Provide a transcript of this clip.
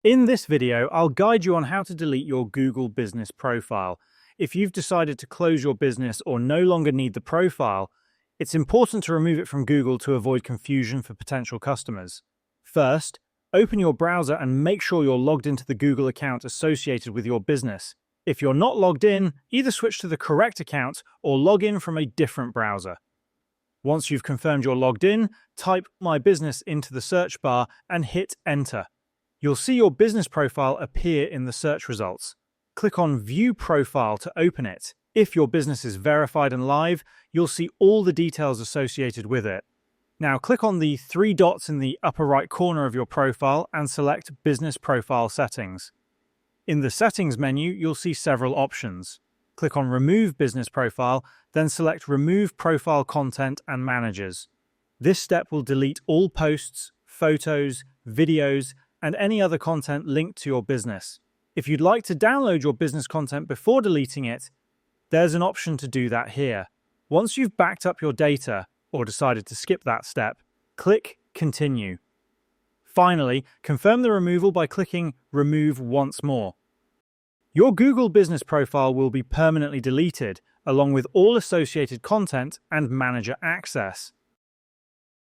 In this video, I'll guide you on how to delete your Google Business profile. If you've decided to close your business or no longer need the profile, it's important to remove it from Google to avoid confusion for potential customers. First, open your browser and make sure you're logged into the Google account associated with your business. If you're not logged in, either switch to the correct account or log in from a different browser. Once you've confirmed you're logged in, type My Business into the search bar and hit Enter. You'll see your business profile appear in the search results. Click on View Profile to open it. If your business is verified and live, you'll see all the details associated with it. Now click on the three dots in the upper right corner of your profile and select Business Profile Settings. In the Settings menu, you'll see several options. Click on Remove Business Profile, then select Remove Profile Content and Managers. This step will delete all posts, photos, videos, and any other content linked to your business. If you'd like to download your business content before deleting it, there's an option to do that here. Once you've backed up your data, or decided to skip that step, click Continue. Finally, confirm the removal by clicking Remove once more. Your Google Business profile will be permanently deleted, along with all associated content and manager access.